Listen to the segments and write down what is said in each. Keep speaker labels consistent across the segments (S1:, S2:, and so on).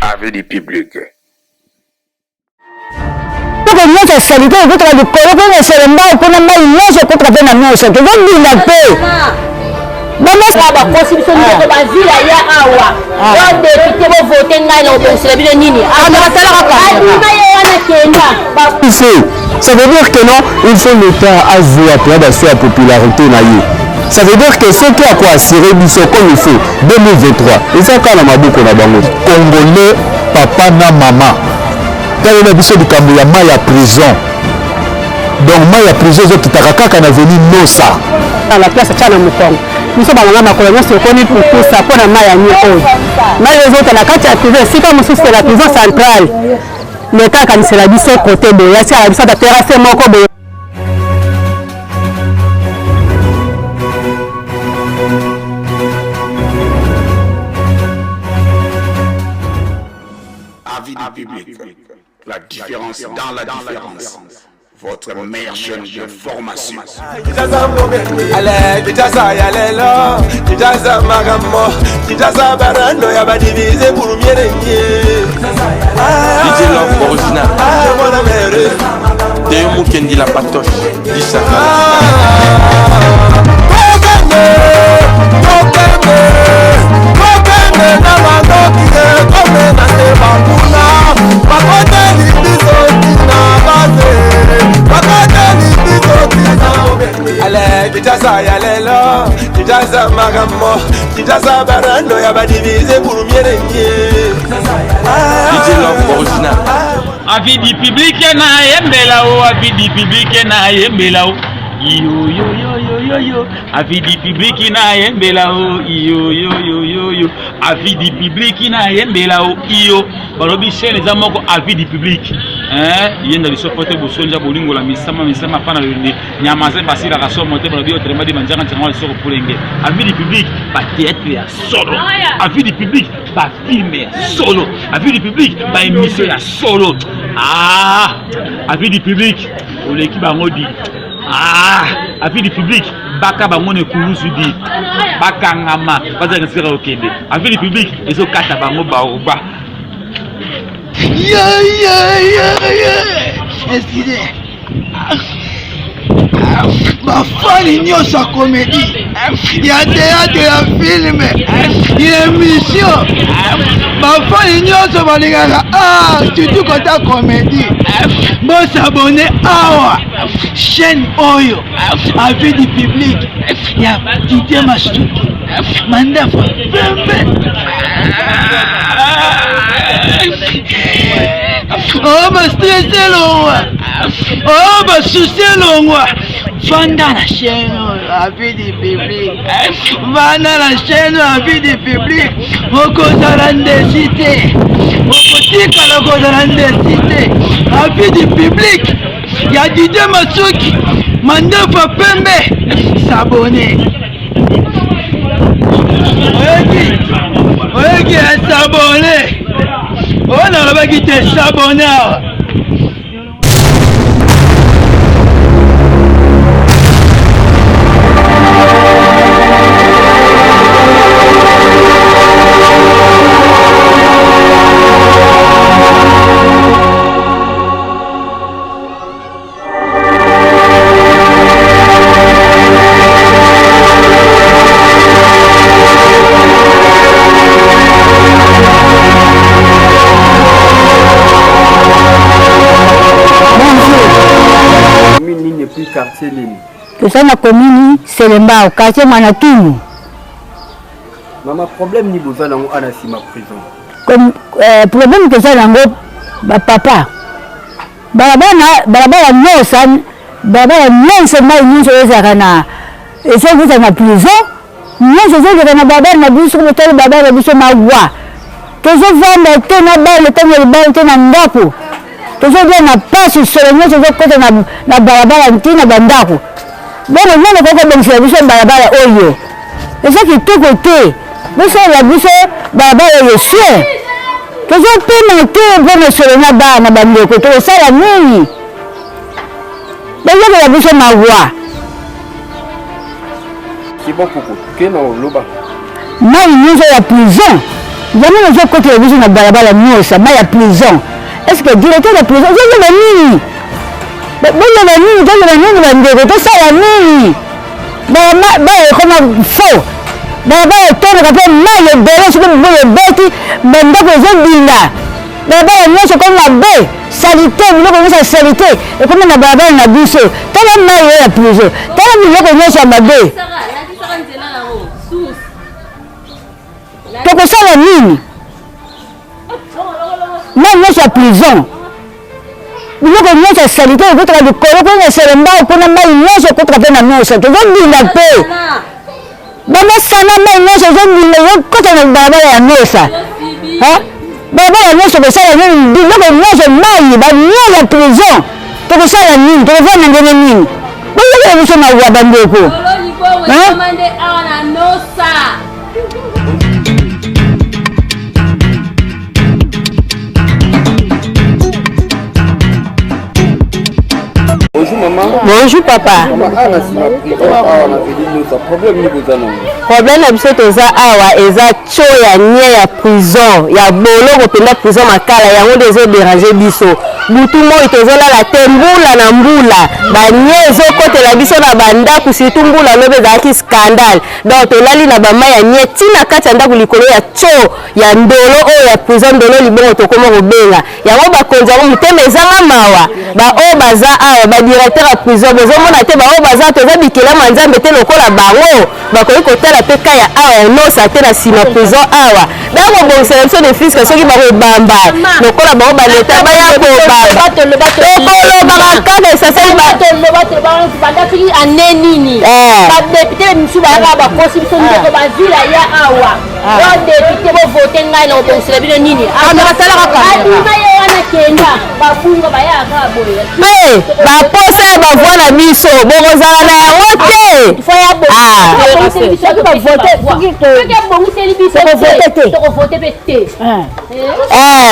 S1: Avec du public.
S2: Nous avons salité contre le corps, pour le célébrant, pour le mal, nous avons contre la nous, c'est que vous dites la paix. Maman, ça va, constitution de la ville, il y a Awa. On député va voter, c'est le Nini.
S3: Ça veut dire que non, il faut le temps à jouer à la popularité. Ça veut dire que ce qui a quoi assurer comme il faut 2023. Et ça, quand on a beaucoup de Congolais, papa, na maman. Quand on a besoin de Kamouya, il y a prison. Donc, il y a prison, qui t'a venu Nosa.
S2: Dans la place, c'est un mouton. Nous sommes dans la colonie, c'est connu pour tout ça, pour la maille à Nyon. Mais les autres, la carte à prison, si comme c'est la prison centrale, l'État, quand c'est la bise côté de la bise de la terrasse, c'est mon côté.
S1: Avis du public. La différence dans la différence. Votre meilleure chaîne de formation.
S4: Allez, Kijaza Yalelo, Kijaza Magamo, Kijaza Barando, Yaba divisé pour mieux régner.
S5: DJ Love original.
S4: Mon mère.
S5: Théo Mukendi la patoche. Disa.
S4: Allez, Kijaza Yalelo, Kijaza Magamo, Kijaza Barando, Yaba divisé pour mieux régner.
S5: DJ Love original.
S6: Avis du public na yembelao, avis du public na yembelao. Yo yo yo yo yo yo. Avis du public na yembelao. Yo yo yo yo yo. Avis du public na yembelao. Yo. Balobi chaîne za moko avis du public. Yenda li sopote bosonja bolingo la misama pana le nyamaze basira ka so monter balobi autrement de manjanga tsango le soko polenge. Avis du public ba théâtre ya solo. Avis du public ba film ya solo. Avis du public ba émission ya solo. Avis du public o l'équipe bango di. Avis du public baka bango ne kulusu di. Baka ngama baza ngasira okende. Avis du public ezo kata bango ba.
S7: Excusez. Ma fani nyonso ya comédie, ya théâtre, ya film, ya émission. Ma fani nyonso balingaka surtout kota comédie. Bon s'abonner awa chaîne oyo avis du public. Ya Didier Masuki Mandafa Pembe. Oh bah stressé longwa, oh bah soucié longwa. Vanda la chaîne avis du public, vanda la chaîne avis du public. Okozala ndesité, okotika la kozala ndesité. Avis du public, ya Didier Masuki Mandafa Pembe. S'abonner. Oyeki s'abonner. On a pas quitté s'abonner.
S8: Quartier Lini.
S2: Tout ça na commune c'est le mbao quartier Manatumu.
S8: Maman problème ni besoin dans anasima prison.
S2: Comme problème que ça nango ba papa. Barabara nosa barabara nyonso mai nyonso ezakana. Et ça vous en prison. Nyonso ezakana barabara na biso ko tele barabara biso mawa. Tozo vanda tena bale tena bale tena ndako. Tozo bien na passe sur le nyonso côté na barabara ntina bandako. Bon non ko ko donc biso barabara oyo. Et ça qui tout côté. Biso la biso barabara oyo c'est. Tozo pema te bon sur na ba na bandeko to ça la nini. D'ailleurs la biso mawa.
S8: C'est bon pour que non loba.
S2: Mai nyonso ya prison. Jamais nous avons côté de la balabala nyonso, mais il y a prison. Est-ce que le directeur de la prison, c'est la nini? Mais bon, il y a la nini, il y a la nini, il y a la nini, ça la nini. Mais comme faux. Mais il y a un mal de délai, c'est comme vous le bêtis, mais il y a besoin d'une là. Mais il y a comme la baie, salité, il y a comme salité, et comme la balabala n'a bu ça. T'as la mal de la prison, t'as la mal de la baie. Toko sala nini? Même nous sommes prison. Nous avons salité, nous avons du corps, nous avons selemba, nous avons mal, nous avons fait la noce. Nous avons dit la paix. Bama sana mal, nous avons dit la paix. Quand on a baba la noce, hein? Baba la noce, c'est ça la nini. Nous avons mal, nous avons prison. Toko sala nini, toko faire n'importe nini. Pourquoi nous sommes à Ouabandeko? Hein?
S8: Bonjour maman.
S2: Bonjour papa. Problème na biso toza awa eza cho ya nye ya prison ya boloko penda prison makala yango dezo déranger biso butu moi tozolala te mbula na mbula banye ezokotela biso na bandako surtout mbula lobe ezalaki scandale donc tolali na bama ya nye tina kati ya ndako likolo ya cho ya ndolo oyo ya prison ndolo libongo tokoma kobenga yango bakonzi yango motema ezanga mawa baoyo baza awa badirecteur ya prison bozomona te baoyo baza toza bikelama nzambe te lokola bango bakoki kotala mpe ka ya awa ya nosa te na nsima prison awa bakobongisela biso de fiske soki bakobamba lokola bango baleta baya kobamba tokolobaka kaka esasali
S9: bandafiki ane nini badepute misu bayaka bakosi biso ndeko bavila ya awa badepute bovote ngai na kobongisela bino nini adima ye wana kenda bafunga bayaka boye
S2: baposa ya bavoi na biso bokozala na yango te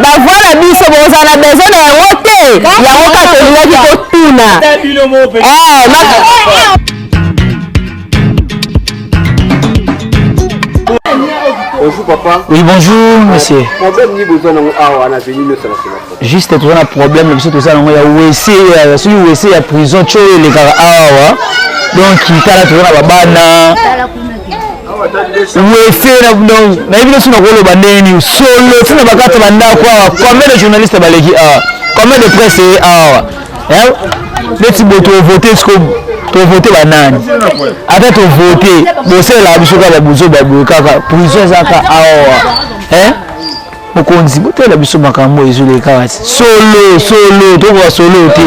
S2: bavoi na biso bokozala na besoin na yango te yango kaka tolingaki kotuna
S8: Bonjour papa.
S10: Oui, bonjour monsieur.
S8: Problème ni besoin on a venu le salon.
S10: Juste tout un problème parce que tout ça on a OC celui OC ya prison cho les gars awa. Donc il kala tout na babana. OC na donc na hivi sio ngolo bandeni solo sina bakata banda kwa combien de journalistes baleki combien de presse awa. Hein? Les boto voter ce que to voter banani ata to voter bosela biso ka babuzo babukaka prison zaka awa mokonzi botela biso makambo ezoleka solo to kwa solo te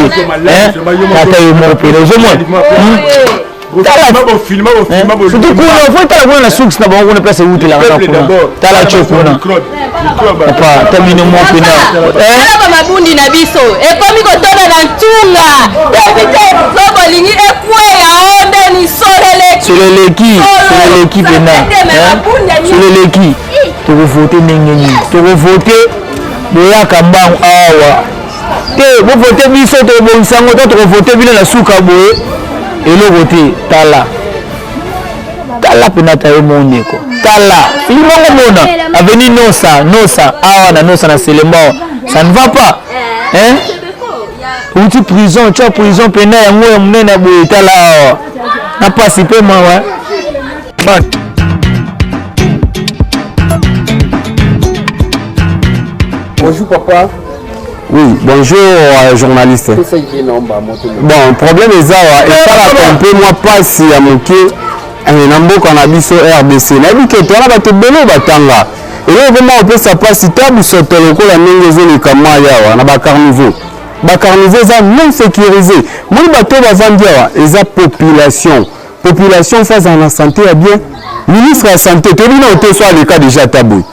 S10: ata yo mo pele ozomona surtout kuna faut tala kuna na suks na bango na place uti la kuna tala chokuna papa tamino mo pena
S9: ba mabundi na biso ekomi kotona na ntunga ebite zobolingi ekwela onde ni
S10: soleleki pena soleleki tokovote ndenge nini tokovote boyaka mbango awa te bovote biso tobongisango to tokovote bino na suka boye eloko te tala pena tayo mondeko tala imongo mona aveni nosa awa na nosa na Selemba ça ne va pas hein uti prison tu prison pena yango ya munene boye tala awa na pasi pe mawa
S8: Bonjour papa.
S3: Oui, bonjour journaliste. Bon, problème est ça, et ça la compter moi pas si à moquer un amboka na biso RDC. Na bi que toi na ba te belo batanga. Et là vraiment on peut ça pas si tabu soto lokola la mengezo le kama yawa na ba carnivore. Ba carnivore ça non sécurisé. Moi bato bazandia eza population. Population face à la santé à bien. Ministre de la santé, tu dis non, tu sois le cas déjà tabou.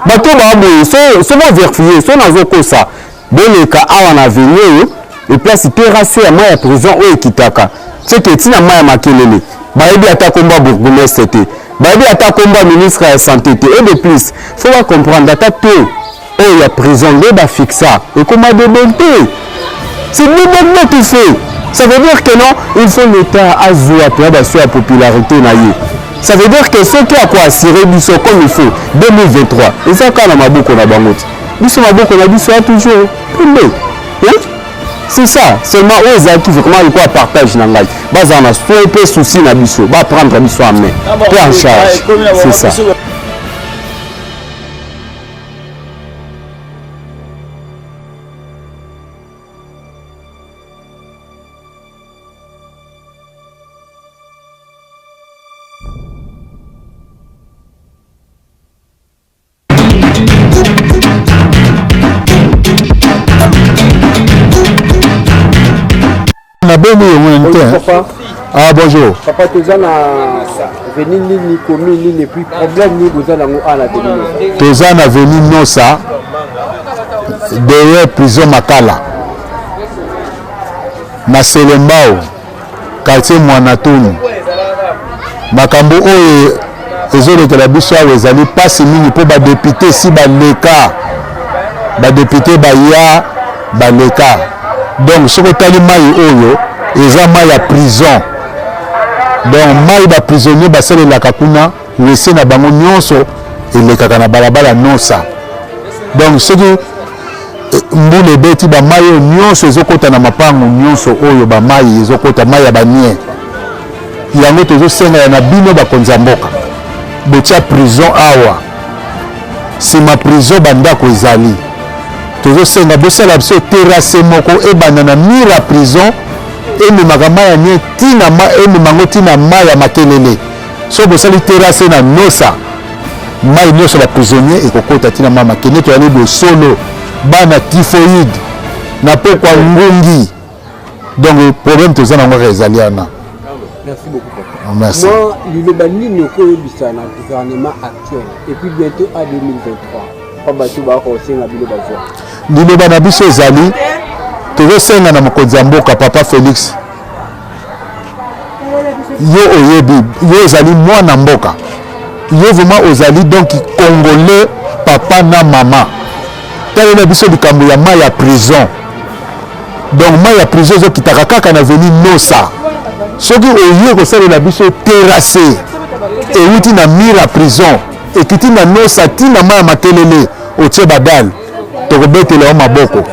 S3: Bato babo so mo vérifier so nazo ko ça. Dans le cas où on a venu et place terrassé à ma prison ou kitaka c'est que tina ma makelele baebi ata combat bourgmestre c'était baebi ata combat ministre de la santé et de plus faut pas comprendre ata to oh il y a prison de ba fixa et comment de bonté c'est le tout fait ça veut dire que non il faut l'état à jouer à sur la popularité na yé Ça veut dire que ceux qui a quoi assurer biso comme il faut 2023 et ça quand la maboko na bango biso maboko na biso toujours c'est ça seulement eux qui veut comment quoi partage na ngai baza na soit peu souci na biso ba prendre biso en main et en charge c'est ça. Ah bonjour.
S8: Papa Tozan a venu ni commis ni les plus problèmes ni vous allez à la télé.
S3: Tozan a venu non ça derrière prison Makala. Na Selembao quartier Mwanatoni. Makambo oyo ezolekela biso awa ezali pasi mingi mpo badepute si baleka badepute baya baleka donc soki otali mai oyo eza mai ya prison donc mai baprisonnier basalelaka kuna wese na bango nyonso elekaka na balabala nosa donc soki mbula ebeti bamai oyo nyonso ezokota na mapango nyonso oyo bamai ezokota mai ya banie yango tozosengana na bino bakonzi ya mboka botia prison awa nsima prison bandako ezali tozosenga bosala biso terrasse moko ebanda na mire ya prison ememaka mai ya nie ntina ememango ntina mai ya makelele so bosali terrasse na nosa mai nyonso baprisonnier ekokota ntina mai makende toyali bosolo bana typhoïde na pokwa ngungi donc problème toza nango kaka ezali wana.
S8: Merci beaucoup.
S3: Merci.
S8: Moi, le banni au gouvernement actuel et puis bientôt à 2023. Pas battu ba ko senga bilo bazwa.
S3: Liloba na biso ezali tozosenga na mokonzi ya mboka papa Félix. Yo oyebi, yo ezali mwana mboka. Yo vraiment ozali donc congolais papa na mama. Tala na biso likambo ya mai ya prison. Donc mai ya prison ezokitaka kaka na veni nosa. Soki oye kosalela biso terrasse euti na mire ya prison ekiti na nosa ntina mai ya makelele otie badale tokobetela yo maboko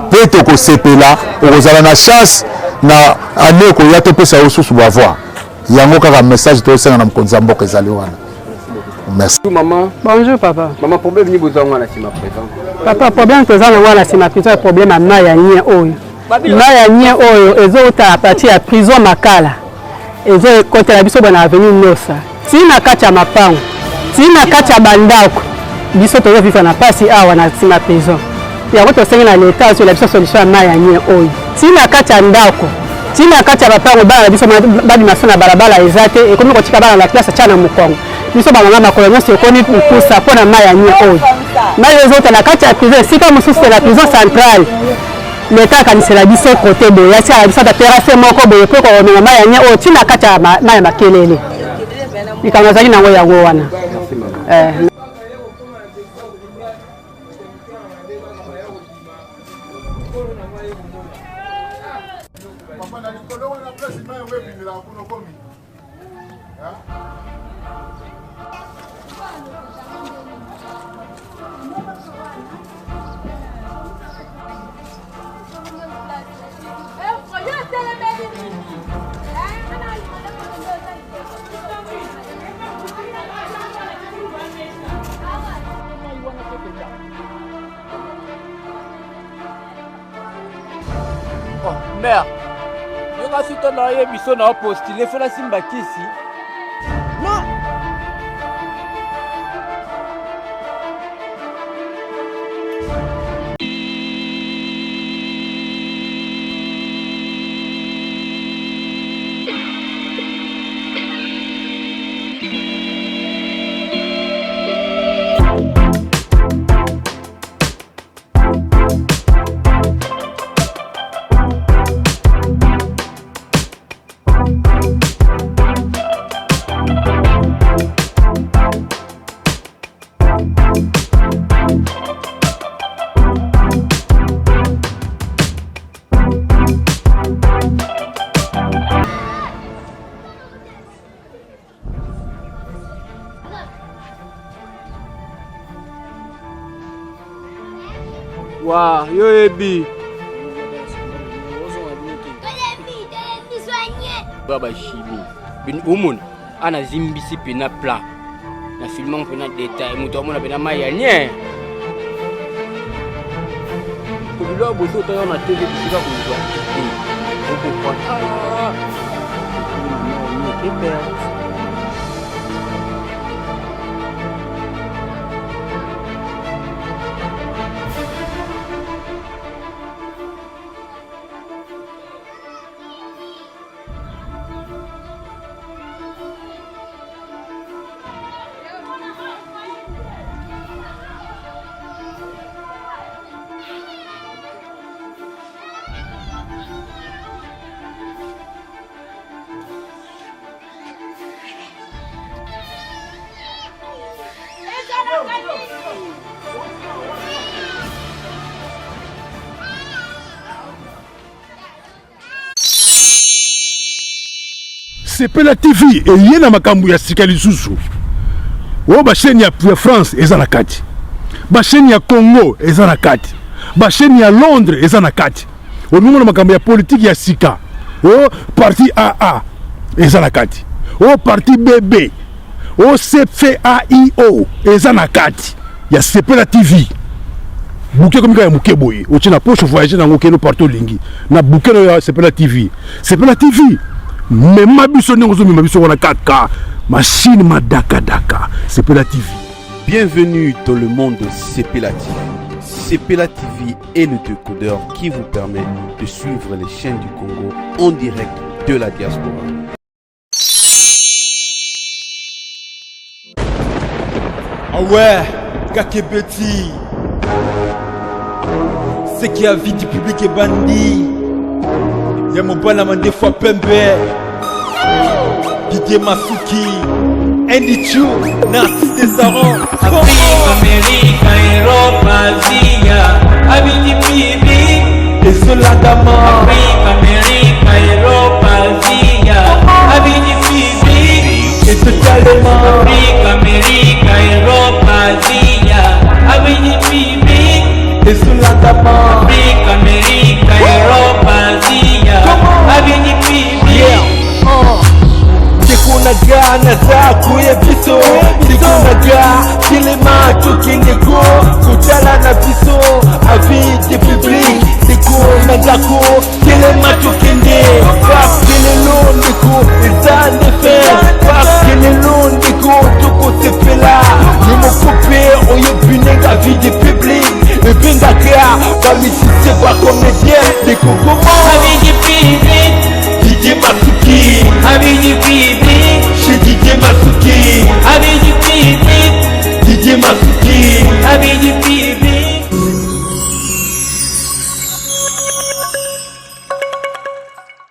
S3: mpe tokosepela okozala na chance na ane okoya topesa yo susu bavoi yango kaka message toyosenga na mokonzi ya mboka ezali wana. Merci.
S8: Maman.
S2: Bonjour papa.
S8: Maman, problème ni besoin na sima présent.
S2: Papa, problème toza na wana sima présent problème ya mai ya nie oyo. Mai ya nie oyo ezota a partir ya prison Makala. Ezokotela biso bana avenue Nosa. Tina kati ya mapango. Tina kati ya bandako. Biso tozo vivre na pasi awa na sima prison. Yango tosenga na l'état sur la biso solution ya mai ya nie oyo. Tina kati ya ndako. Tina kati ya mapango bana biso badi masona balabala ezate ekomi kotika bana la classe chana mukongo. Biso bana makolo nyonso ekoni kusa pona mai ya nie oyo. Mai ezota na kati ya prison sika mosusu la prison centrale. L'État kanisela biso côté boye ya tia biso ta terrasse moko boye po ko na mai ya nye o tina kati ya mai makelele. Ikamazaki nango yango wana.
S7: Mère, yo ka sito na ye biso na postile fela simba kisi. Non.
S8: Wa, yo ebi. Baba chimi. Bin umon ana zimbisi pena plat. Na filmant pena détail, muto mona pena maya nye. Ko bilo boso to na TV bisika ko nzwa. Ko ko ah.
S11: Sepela TV et na makambu ya sika lisusu. O ba chaîne ya France eza na kati. Ba chaîne ya Congo eza na kati. Ba chaîne ya Londres eza na kati. O numo na makambu ya politique ya sika. O parti AA eza na kati. O parti BB. O CFAIO eza na kati ya Sepela TV. Bouquet comme ya muke boye. O tina poche voyager na ngokeno partout lingi. Na bouquet ya Sepela TV. Sepela TV. Mais ma biso n'engozo ma biso wana kaka machine madaka daka Sepela TV.
S12: Bienvenue dans le monde de Sepela TV. Sepela TV est le décodeur qui vous permet de suivre les chaînes du Congo en direct de la diaspora.
S13: Ah ouais, Kakebeti. C'est qui a vie du public et bandit. Y'a mon bon amant des fois Pembe, Didier Masuki, Andy Chou, Narcisse Desaron,
S7: Afrique, Amérique, Europe, Asie, Abidi Pibi,
S13: et Soladama.
S7: Afrique, Amérique, Europe, Asie, Abidi Pibi,
S13: et totalement.
S7: Afrique, Amérique, Europe, Asie, Abidi Pibi,
S13: et Soladama.
S7: Afrique, Amérique, Europe, Asie.
S13: Sikunaga na zaku ya biso. Sikunaga kilema tukindeko. Kutala na biso avide public. Sikunaga ko kilema tukinde. Parce que le long ndiko izande fe. Parce que le long ndiko tuko sepela. Numo coupe oyo binenga vide public. Le bengaka bamisise kwa comédien. Ndiko comment
S7: Avide public.
S13: Didier Masuki,
S7: Abidi Pibi.